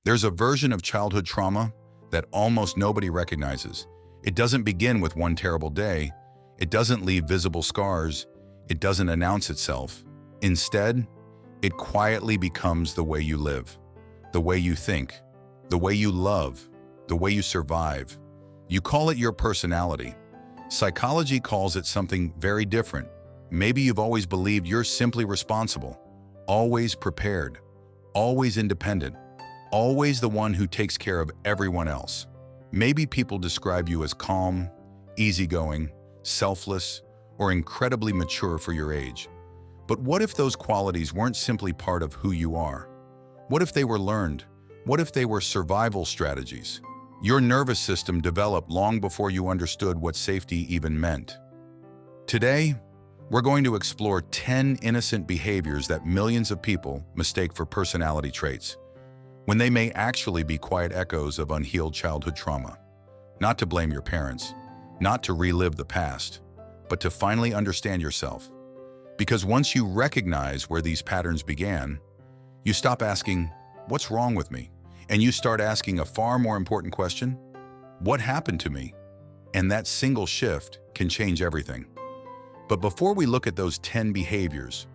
There's a version of childhood trauma that almost nobody recognizes. It doesn't begin with one terrible day. It doesn't leave visible scars. It doesn't announce itself. Instead, it quietly becomes the way you live, the way you think, the way you love, the way you survive. You call it your personality. Psychology calls it something very different. Maybe you've always believed you're simply responsible, always prepared, always independent, always the one who takes care of everyone else. Maybe people describe you as calm, easygoing, selfless, or incredibly mature for your age. But what if those qualities weren't simply part of who you are? What if they were learned? What if they were survival strategies? Your nervous system developed long before you understood what safety even meant. Today, we're going to explore 10 innocent behaviors that millions of people mistake for personality traits, when they may actually be quiet echoes of unhealed childhood trauma. Not to blame your parents, not to relive the past, but to finally understand yourself. Because once you recognize where these patterns began, you stop asking, "What's wrong with me?" And you start asking a far more important question: what happened to me? And that single shift can change everything. But before we look at those 10 behaviors,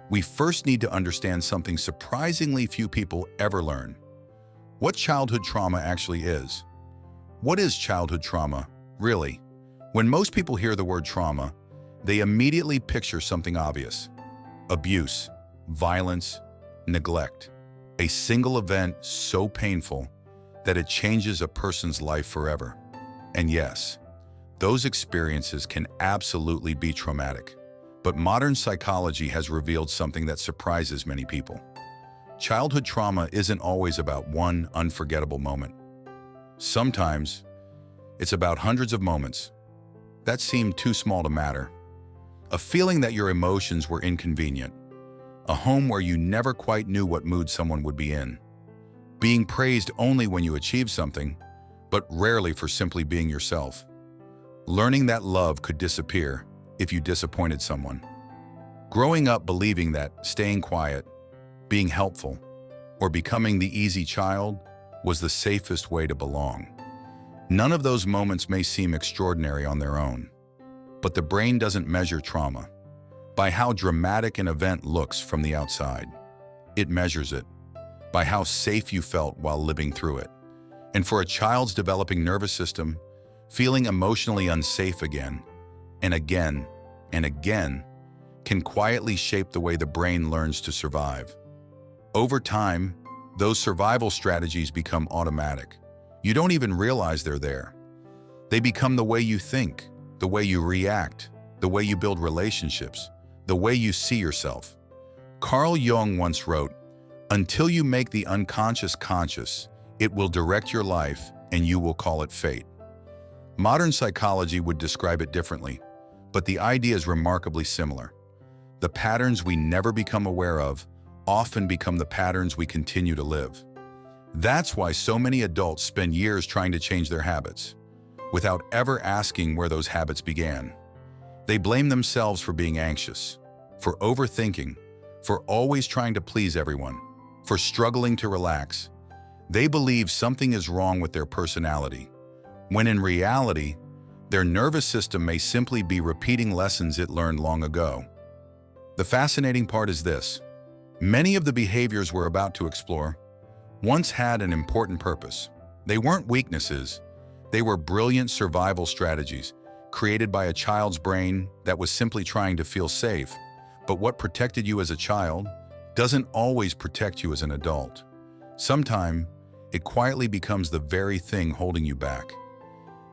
we first need to understand something surprisingly few people ever learn: what childhood trauma actually is. What is childhood trauma, really? When most people hear the word trauma, they immediately picture something obvious: abuse, violence, neglect. A single event so painful that it changes a person's life forever. And yes, those experiences can absolutely be traumatic. But modern psychology has revealed something that surprises many people. Childhood trauma isn't always about one unforgettable moment. Sometimes, it's about hundreds of moments that seemed too small to matter. A feeling that your emotions were inconvenient. A home where you never quite knew what mood someone would be in. Being praised only when you achieved something, but rarely for simply being yourself. Learning that love could disappear if you disappointed someone. Growing up believing that staying quiet, being helpful, or becoming the easy child was the safest way to belong. None of those moments may seem extraordinary on their own, but the brain doesn't measure trauma by how dramatic an event looks from the outside. It measures it by how safe you felt while living through it. And for a child's developing nervous system, feeling emotionally unsafe again and again and again can quietly shape the way the brain learns to survive. Over time, those survival strategies become automatic. You don't even realize they're there. They become the way you think, the way you react, the way you build relationships, the way you see yourself. Carl Jung once wrote, "Until you make the unconscious conscious, it will direct your life and you will call it fate." Modern psychology would describe it differently, but the idea is remarkably similar. The patterns we never become aware of often become the patterns we continue to live. That's why so many adults spend years trying to change their habits, without ever asking where those habits began. They blame themselves for being anxious, for overthinking, for always trying to please everyone, for struggling to relax. They believe something is wrong with their personality, when in reality, their nervous system may simply be repeating lessons it learned long ago. The fascinating part is this: many of the behaviors we're about to explore once had an important purpose. They weren't weaknesses, they were brilliant survival strategies created by a child's brain that was simply trying to feel safe. But what protected you as a child doesn't always protect you as an adult. Sometimes, it quietly becomes the very thing holding you back.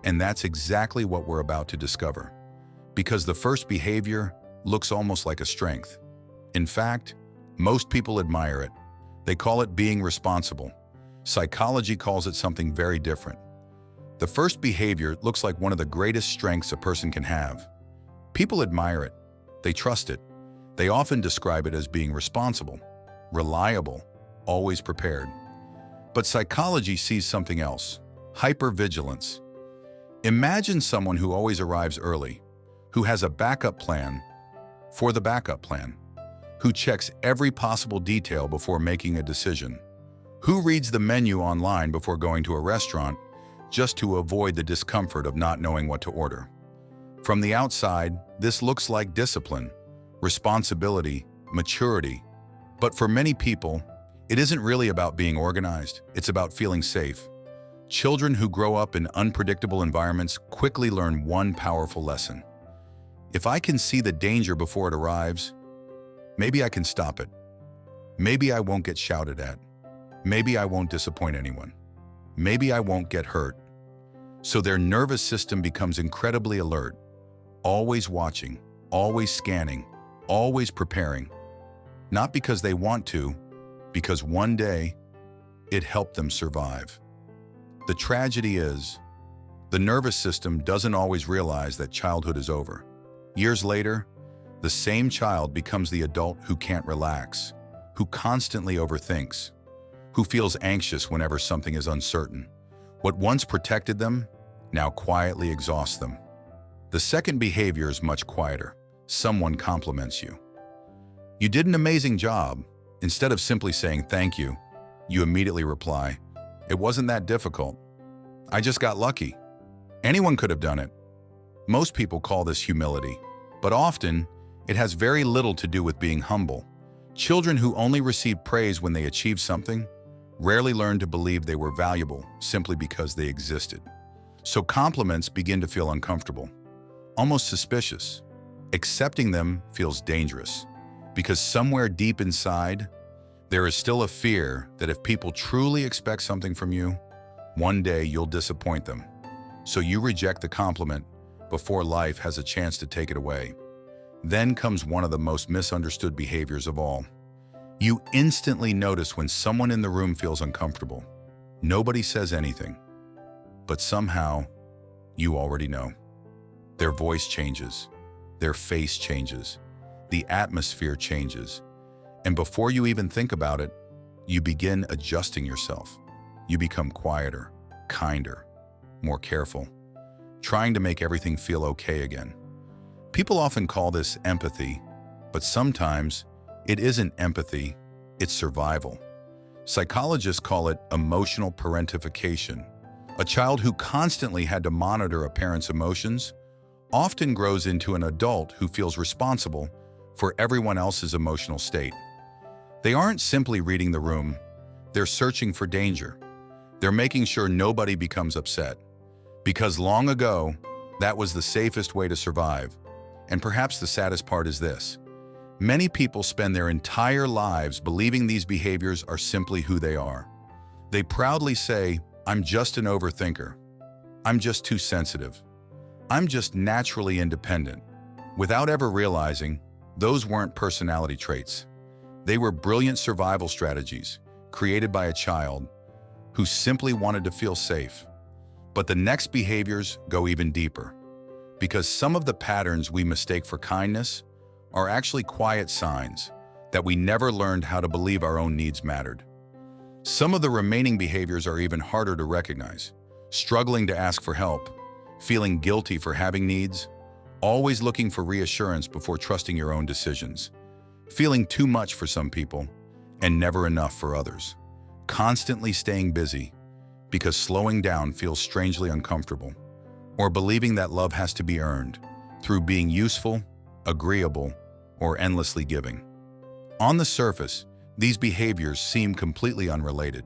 And that's exactly what we're about to discover. Because the first behavior looks almost like a strength. In fact, most people admire it. They call it being responsible. Psychology calls it something very different. The first behavior looks like one of the greatest strengths a person can have. People admire it. They trust it. They often describe it as being responsible, reliable, always prepared. But psychology sees something else: hypervigilance. Imagine someone who always arrives early, who has a backup plan for the backup plan, who checks every possible detail before making a decision. Who reads the menu online before going to a restaurant just to avoid the discomfort of not knowing what to order? From the outside, this looks like discipline, responsibility, maturity. But for many people, it isn't really about being organized, it's about feeling safe. Children who grow up in unpredictable environments quickly learn one powerful lesson. If I can see the danger before it arrives, maybe I can stop it. Maybe I won't get shouted at. Maybe I won't disappoint anyone. Maybe I won't get hurt. So their nervous system becomes incredibly alert, always watching, always scanning, always preparing. Not because they want to, because one day it helped them survive. The tragedy is, the nervous system doesn't always realize that childhood is over. Years later, the same child becomes the adult who can't relax, who constantly overthinks, who feels anxious whenever something is uncertain. What once protected them now quietly exhausts them. The second behavior is much quieter. Someone compliments you. You did an amazing job. Instead of simply saying thank you, you immediately reply, it wasn't that difficult. I just got lucky. Anyone could have done it. Most people call this humility, but often it has very little to do with being humble. Children who only receive praise when they achieve something rarely learn to believe they were valuable simply because they existed. So compliments begin to feel uncomfortable, almost suspicious. Accepting them feels dangerous, because somewhere deep inside, there is still a fear that if people truly expect something from you, one day you'll disappoint them. So you reject the compliment before life has a chance to take it away. Then comes one of the most misunderstood behaviors of all. You instantly notice when someone in the room feels uncomfortable. Nobody says anything, but somehow you already know. Their voice changes, their face changes, the atmosphere changes, and before you even think about it, you begin adjusting yourself. You become quieter, kinder, more careful, trying to make everything feel okay again. People often call this empathy, but sometimes it isn't empathy, it's survival. Psychologists call it emotional parentification. A child who constantly had to monitor a parent's emotions often grows into an adult who feels responsible for everyone else's emotional state. They aren't simply reading the room, they're searching for danger. They're making sure nobody becomes upset. Because long ago, that was the safest way to survive. And perhaps the saddest part is this. Many people spend their entire lives believing these behaviors are simply who they are. They proudly say, I'm just an overthinker. I'm just too sensitive. I'm just naturally independent. Without ever realizing, those weren't personality traits. They were brilliant survival strategies created by a child who simply wanted to feel safe. But the next behaviors go even deeper, because some of the patterns we mistake for kindness are actually quiet signs that we never learned how to believe our own needs mattered. Some of the remaining behaviors are even harder to recognize. Struggling to ask for help, feeling guilty for having needs, always looking for reassurance before trusting your own decisions, feeling too much for some people and never enough for others, constantly staying busy because slowing down feels strangely uncomfortable, or believing that love has to be earned through being useful, agreeable, or endlessly giving. On the surface, these behaviors seem completely unrelated,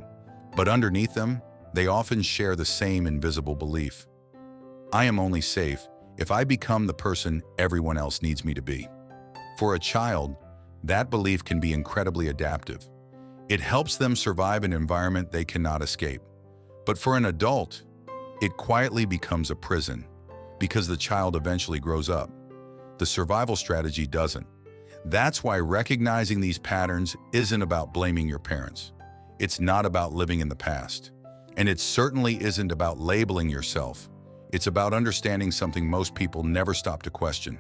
but underneath them, they often share the same invisible belief. I am only safe if I become the person everyone else needs me to be. For a child, that belief can be incredibly adaptive. It helps them survive an environment they cannot escape. But for an adult, it quietly becomes a prison because the child eventually grows up. The survival strategy doesn't. That's why recognizing these patterns isn't about blaming your parents. It's not about living in the past. And it certainly isn't about labeling yourself. It's about understanding something most people never stop to question.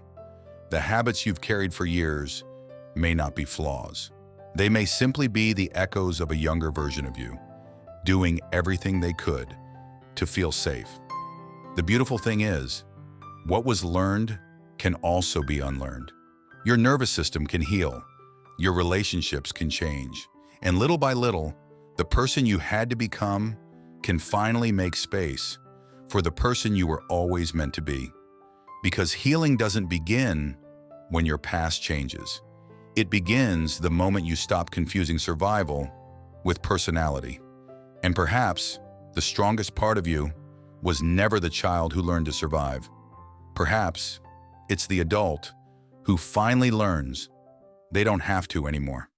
The habits you've carried for years may not be flaws. They may simply be the echoes of a younger version of you, doing everything they could to feel safe. The beautiful thing is, what was learned can also be unlearned. Your nervous system can heal, your relationships can change, and little by little, The person you had to become can finally make space for the person you were always meant to be. Because healing doesn't begin when your past changes. It begins the moment you stop confusing survival with personality. And perhaps the strongest part of you was never the child who learned to survive. Perhaps it's the adult who finally learns they don't have to anymore.